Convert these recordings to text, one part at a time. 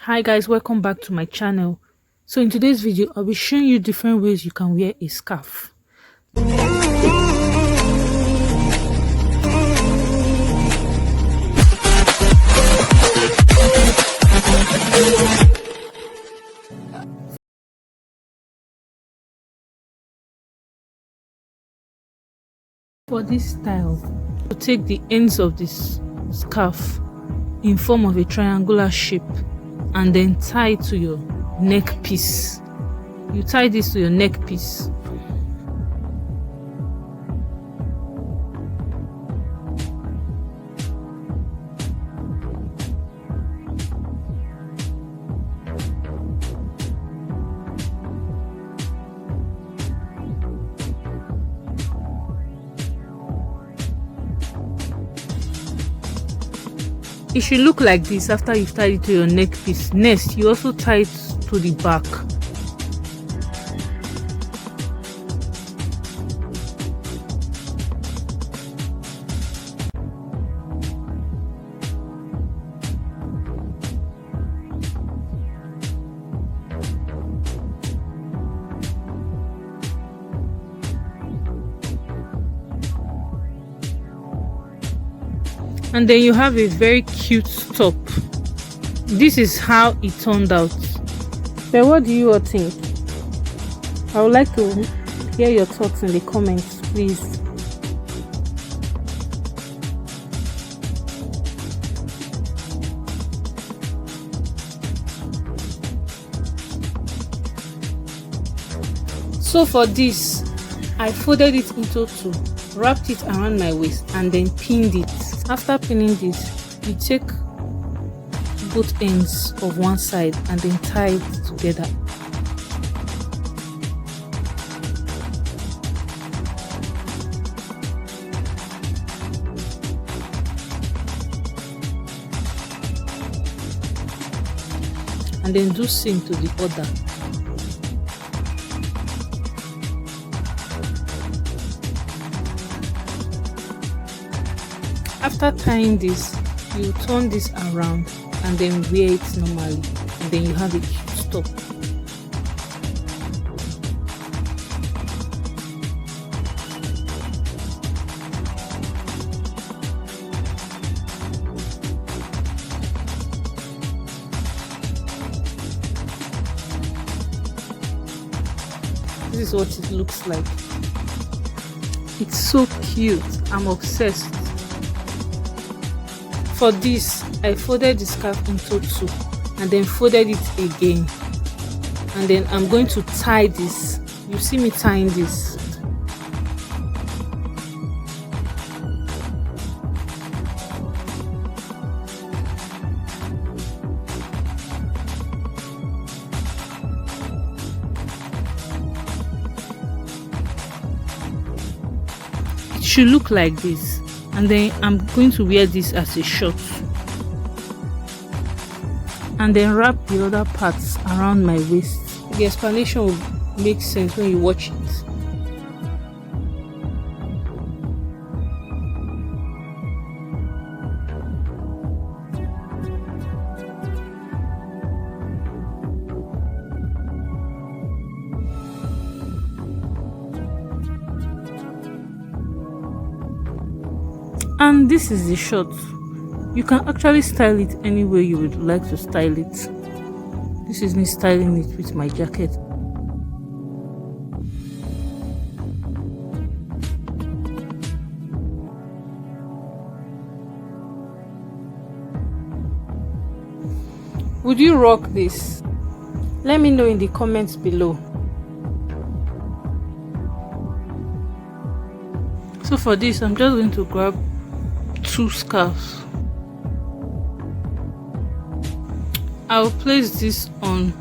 Hi guys, welcome back to my channel. So in today's video I'll be showing you different ways you can wear a scarf. For this style, you take the ends of this scarf in form of a triangular shape and then tie to your neck piece. You tie this to your neck piece. It should look like this after you've tied it to your neck piece. Next, you also tie it to the back. And then you have a very cute top. This is how it turned out. So what do you all think? I would like to hear your thoughts in the comments, please. So for this, I folded it into two, wrapped it around my waist and then pinned it. After pinning this, you take both ends of one side and then tie it together. And then do same to the other. After tying this, you turn this around and then wear it normally, and then you have a cute top. This is what it looks like. It's so cute. I'm obsessed. For this, I folded the scarf into two and then folded it again, and then I'm going to tie this. You see me tying this. It should look like this. And then I'm going to wear this as a short and then wrap the other parts around my waist. The explanation will make sense when you watch it. And this is the short. You can actually style it any way you would like to style it. This is me styling it with my jacket. Would you rock this? Let me know in the comments below. So for this, I'm just going to grab two scarves. I will place this on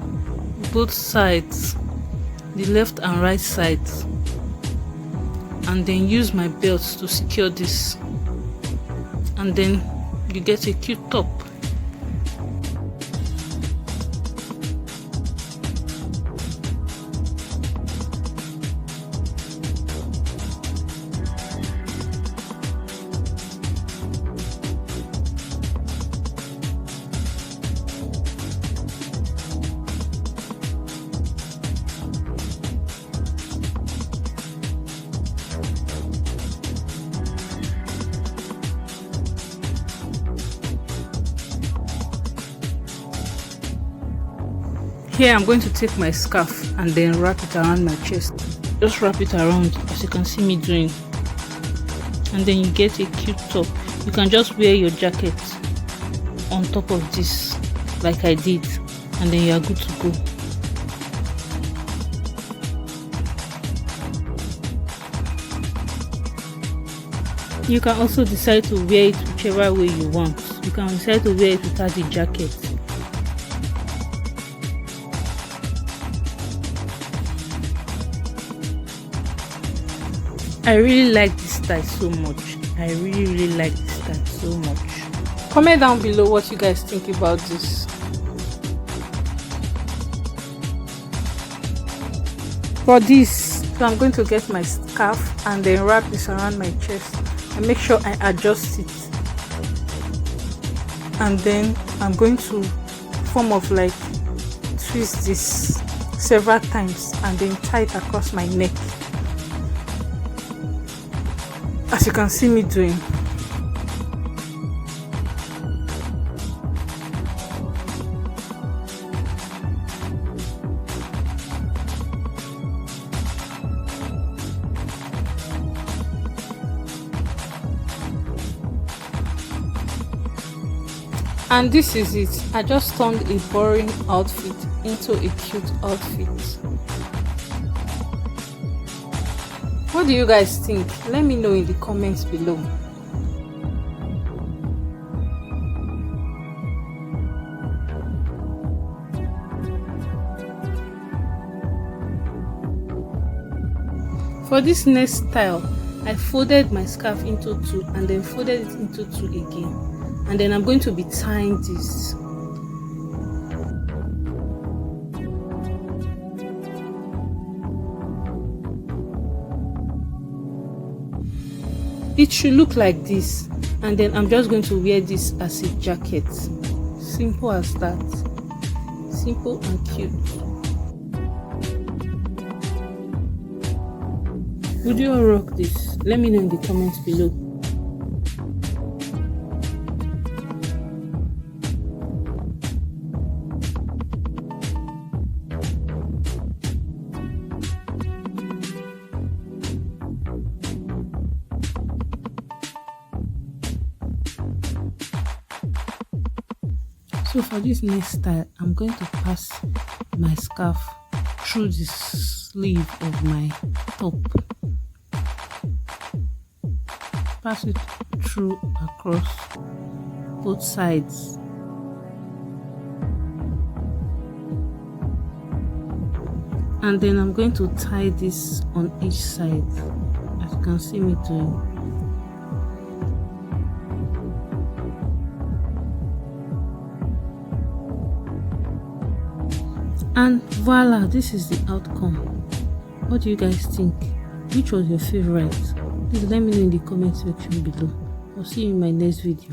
both sides, the left and right sides, and then use my belt to secure this, and then you get a cute top. Here I'm going to take my scarf and then wrap it around my chest. Just wrap it around as you can see me doing. And then you get a cute top. You can just wear your jacket on top of this like I did, and then you are good to go. You can also decide to wear it whichever way you want. You can decide to wear it without the jacket. I really like this style so much. I really like this style so much. Comment down below what you guys think about this. For this, so I'm going to get my scarf and then wrap this around my chest and make sure I adjust it. And then I'm going to form of like twist this several times and then tie it across my neck, as you can see me doing. And this is it. I just turned a boring outfit into a cute outfit. What do you guys think? Let me know in the comments below. For this next style, I folded my scarf into two and then folded it into two again. And then I'm going to be tying this. It should look like this, and then I'm just going to wear this as a jacket. Simple as that. Simple and cute. Would you all rock this? Let me know in the comments below. So for this next style, I'm going to pass my scarf through the sleeve of my top. Pass it through across both sides. And then I'm going to tie this on each side, as you can see me doing. And voila, this is the outcome. What do you guys think? Which was your favorite? Please let me know in the comment section below. I'll see you in my next video.